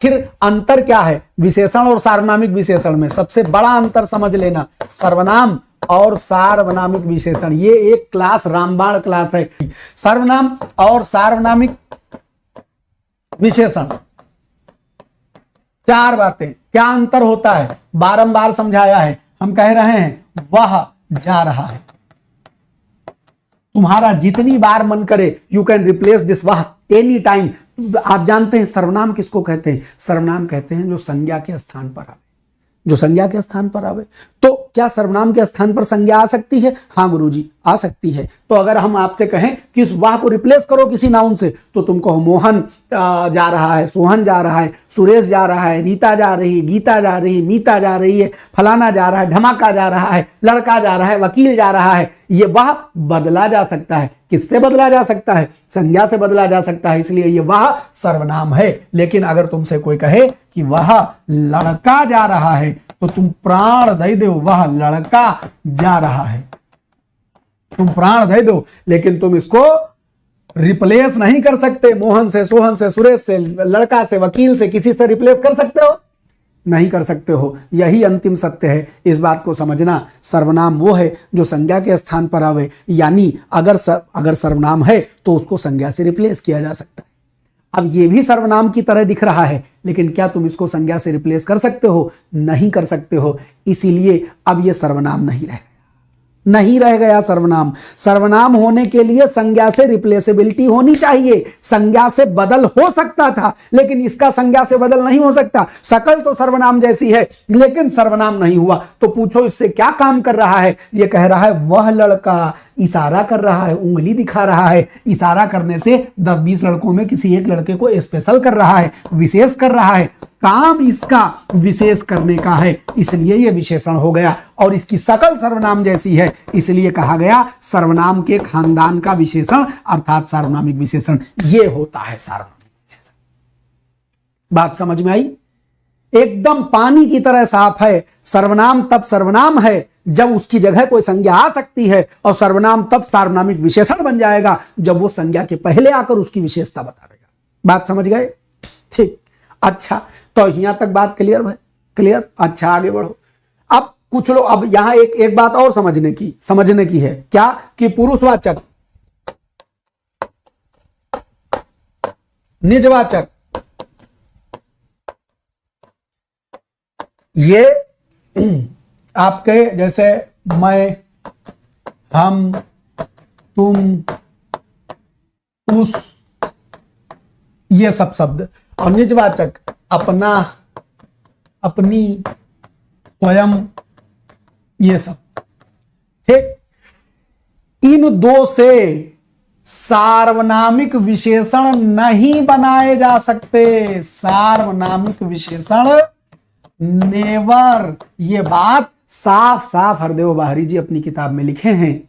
फिर अंतर क्या है विशेषण और सार्वनामिक विशेषण में? सबसे बड़ा अंतर समझ लेना, सर्वनाम और सार्वनामिक विशेषण। ये एक क्लास रामबाण क्लास है। सर्वनाम और सार्वनामिक विशेषण, चार बातें। क्या अंतर होता है? बारंबार समझाया है। हम कह रहे हैं वह जा रहा है। तुम्हारा जितनी बार मन करे यू कैन रिप्लेस दिस वह एनी टाइम। आप जानते हैं सर्वनाम किसको कहते हैं? सर्वनाम कहते हैं जो संज्ञा के स्थान पर आवे, जो संज्ञा के स्थान पर आवे। तो क्या सर्वनाम के स्थान पर संज्ञा आ सकती है? हाँ गुरुजी आ सकती है। तो अगर हम आपसे कहें कि इस वाह को रिप्लेस करो किसी नाउन से, तो तुम कहो मोहन जा रहा है, सोहन जा रहा है, सुरेश जा रहा है, रीता जा रही है, गीता जा रही है, मीता जा रही है, फलाना जा रहा है, धमाका जा रहा है, लड़का जा रहा है, वकील जा रहा है। ये वाह बदला जा सकता है। किससे बदला जा सकता है? संज्ञा से बदला जा सकता है, इसलिए ये वाह सर्वनाम है। लेकिन अगर तुमसे कोई कहे कि वह लड़का जा रहा है, तो तुम प्राण दे दो, वह लड़का जा रहा है, तुम प्राण दे दो। लेकिन तुम इसको रिप्लेस नहीं कर सकते। मोहन से, सोहन से, सुरेश से, लड़का से, वकील से, किसी से रिप्लेस कर सकते हो? नहीं कर सकते हो। यही अंतिम सत्य है। इस बात को समझना। सर्वनाम वो है जो संज्ञा के स्थान पर आवे, यानी अगर सर्वनाम है तो उसको संज्ञा से रिप्लेस किया जा सकता है। अब ये भी सर्वनाम की तरह दिख रहा है, लेकिन क्या तुम इसको संज्ञा से रिप्लेस कर सकते हो? नहीं कर सकते हो। इसीलिए अब ये सर्वनाम नहीं रह गया सर्वनाम। सर्वनाम होने के लिए संज्ञा से रिप्लेसेबिलिटी होनी चाहिए। संज्ञा से बदल हो सकता था, लेकिन इसका संज्ञा से बदल नहीं हो सकता। शकल तो सर्वनाम जैसी है, लेकिन सर्वनाम नहीं हुआ। तो पूछो इससे क्या काम कर रहा है? ये कह रहा है वह लड़का, इशारा कर रहा है, उंगली दिखा रहा है। इशारा करने से 10-20 लड़कों में किसी एक लड़के को स्पेशल कर रहा है, विशेष कर रहा है। काम इसका विशेष करने का है, इसलिए यह विशेषण हो गया। और इसकी शकल सर्वनाम जैसी है, इसलिए कहा गया सर्वनाम के खानदान का विशेषण अर्थात सार्वनामिक विशेषण। ये होता है सार्वनामिक विशेषण। बात समझ में आई? एकदम पानी की तरह साफ है। सर्वनाम तब सर्वनाम है जब उसकी जगह कोई संज्ञा आ सकती है, और सर्वनाम तब सार्वनामिक विशेषण बन जाएगा जब वो संज्ञा के पहले आकर उसकी विशेषता बता देगा। बात समझ गए? ठीक। अच्छा, तो यहां तक बात क्लियर है? क्लियर? अच्छा, आगे बढ़ो। अब कुछ लोग, अब यहां एक बात और समझने की है। क्या? कि पुरुषवाचक, निजवाचक, ये आपके जैसे मैं, हम, तुम, उस, ये सब शब्द। और निजवाचक अपना, अपनी, स्वयं, ये सब। ठीक। इन दो से सार्वनामिक विशेषण नहीं बनाए जा सकते। सार्वनामिक विशेषण नेवर। ये बात साफ साफ हरदेव बाहरी जी अपनी किताब में लिखे हैं।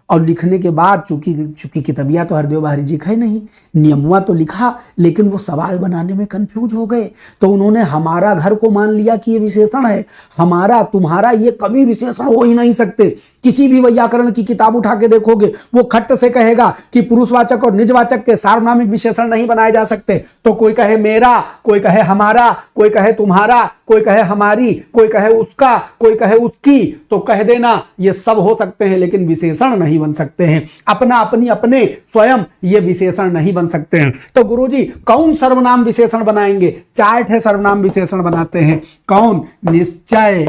और लिखने के बाद चूंकि किताबिया तो हरदेव बाहरी जी है नहीं, नियमुआ तो लिखा, लेकिन वो सवाल बनाने में कंफ्यूज हो गए। तो उन्होंने हमारा घर को मान लिया कि ये विशेषण है। हमारा, तुम्हारा ये कभी विशेषण हो ही नहीं सकते। किसी भी वैयाकरण की किताब उठा के देखोगे, वो खट्ट से कहेगा कि पुरुषवाचक और निजवाचक के सार्वनामिक विशेषण नहीं बनाए जा सकते। तो कोई कहे मेरा, कोई कहे हमारा, कोई कहे तुम्हारा, कोई कहे हमारी, कोई कहे उसका, कोई कहे उसकी। तो कह देना ये सब हो सकते हैं, लेकिन विशेषण नहीं बन सकते हैं। अपना, अपनी, अपने, स्वयं, ये विशेषण नहीं बन सकते हैं। तो गुरुजी कौन सर्वनाम विशेषण बनाएंगे? चार्ट है, सर्वनाम विशेषण बनाते हैं। कौन? निश्चय,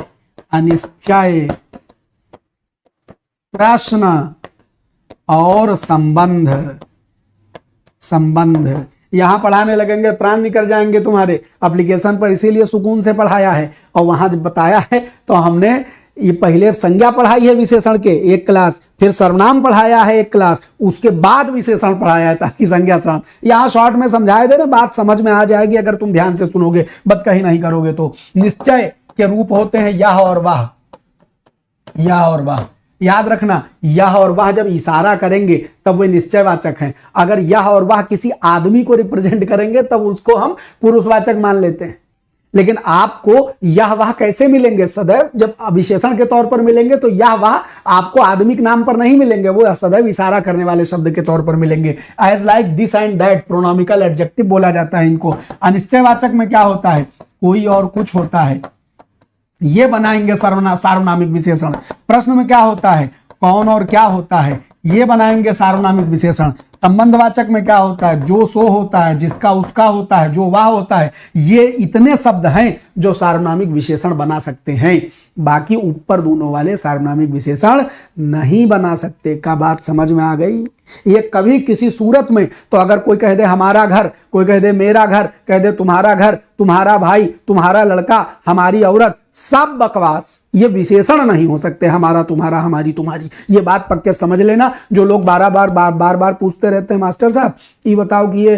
अनिश्चय, प्रश्न और संबंध। संबंध यहां पढ़ाने लगेंगे, प्राण निकल जाएंगे तुम्हारे एप्लीकेशन पर। इसीलिए सुकून से पढ़ाया है। और वहां जब बताया है तो हमने ये पहले संज्ञा पढ़ाई है विशेषण के एक क्लास, फिर सर्वनाम पढ़ाया है एक क्लास, उसके बाद विशेषण पढ़ाया है, ताकि संज्ञा साम। यहाँ शॉर्ट में समझाए दे ना, बात समझ में आ जाएगी अगर तुम ध्यान से सुनोगे, बदकही नहीं करोगे तो। निश्चय के रूप होते हैं यह और वह। यह और वह याद रखना, यह और वह जब इशारा करेंगे तब वे निश्चयवाचक हैं। अगर यह और वह किसी आदमी को रिप्रेजेंट करेंगे तब उसको हम पुरुषवाचक मान लेते हैं। लेकिन आपको यह वह कैसे मिलेंगे? सदैव जब विशेषण के तौर पर मिलेंगे तो यह वह आपको आदमिक नाम पर नहीं मिलेंगे, वो सदैव इशारा करने वाले शब्द के तौर पर मिलेंगे। As like this and that, pronominal adjective बोला जाता है इनको। अनिश्चयवाचक में क्या होता है? कोई और कुछ होता है, ये बनाएंगे सार्वनामिक विशेषण। प्रश्न में क्या होता है? कौन और क्या होता है, ये बनाएंगे सार्वनामिक विशेषण। संबंधवाचक में क्या होता है? जो सो होता है, जिसका उसका होता है, जो वह होता है। ये इतने शब्द हैं जो सार्वनामिक विशेषण बना सकते हैं, बाकी ऊपर दोनों वाले सार्वनामिक विशेषण नहीं बना सकते। का बात समझ में आ गई? ये कभी किसी सूरत में, तो अगर कोई कह दे हमारा घर, कोई कह दे मेरा घर, कह दे तुम्हारा घर, तुम्हारा भाई, तुम्हारा लड़का, हमारी औरत, सब बकवास, ये विशेषण नहीं हो सकते। हमारा, तुम्हारा, हमारी, तुम्हारी, ये बात पक्के समझ लेना। जो लोग बार बार पूछते रहते हैं मास्टर साहब ये बताओ कि ये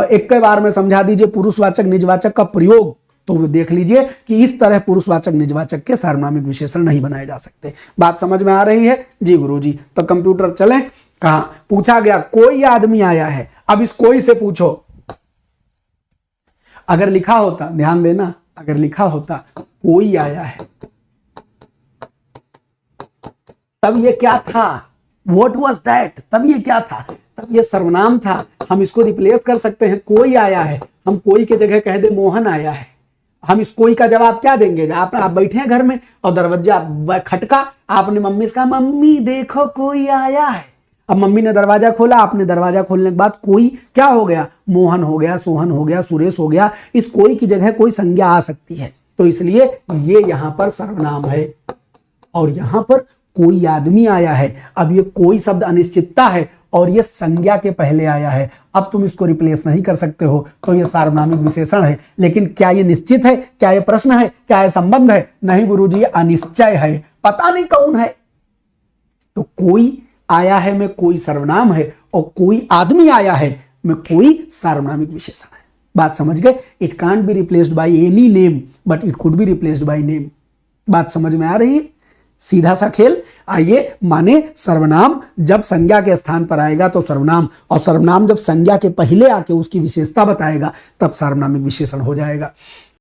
एक के बार में समझा दीजिए पुरुषवाचक निजवाचक का प्रयोग, तो वो देख लीजिए कि इस तरह पुरुषवाचक निजवाचक के सार्वनामिक विशेषण नहीं बनाए जा सकते। बात समझ में आ रही है? जी गुरुजी। तो कंप्यूटर चलें। कहा पूछा गया कोई आदमी आया है। अब इस कोई से पूछो, अगर लिखा होता, ध्यान देना, अगर लिखा होता कोई आया है, तब ये क्या था? What was that? तब ये क्या था? तब ये सर्वनाम था। हम इसको रिप्लेस कर सकते हैं, कोई आया है। हम कोई के जगह कह दे मोहन आया है। हम इस कोई का जवाब क्या देंगे? आप बैठे हैं घर में और दरवाजा खटका, आपने मम्मी से कहा मम्मी देखो कोई आया है। अब मम्मी ने दरवाजा खोला, आपने दरवाजा खोलने के बाद कोई क्या हो गया? मोहन हो गया, सोहन हो गया, सुरेश हो गया। इस कोई की जगह कोई संज्ञा आ सकती है, तो इसलिए ये यहां पर सर्वनाम है। और यहां पर कोई आदमी आया है। अब ये कोई शब्द अनिश्चितता है और ये संज्ञा के पहले आया है। अब तुम इसको रिप्लेस नहीं कर सकते हो, तो ये सार्वनामिक विशेषण है। लेकिन क्या ये निश्चित है? क्या ये प्रश्न है? क्या ये संबंध है? नहीं गुरुजी, अनिश्चय है, पता नहीं कौन है। तो कोई आया है में कोई सर्वनाम है और कोई आदमी आया है में कोई सार्वनामिक विशेषण है। बात समझ गए? It can't be replaced by any name but it could be replaced by name. बात समझ में आ रही है? सीधा सा खेल। आइए, माने सर्वनाम जब संज्ञा के स्थान पर आएगा तो सर्वनाम, और सर्वनाम जब संज्ञा के पहले आके उसकी विशेषता बताएगा तब सार्वनामिक विशेषण हो जाएगा।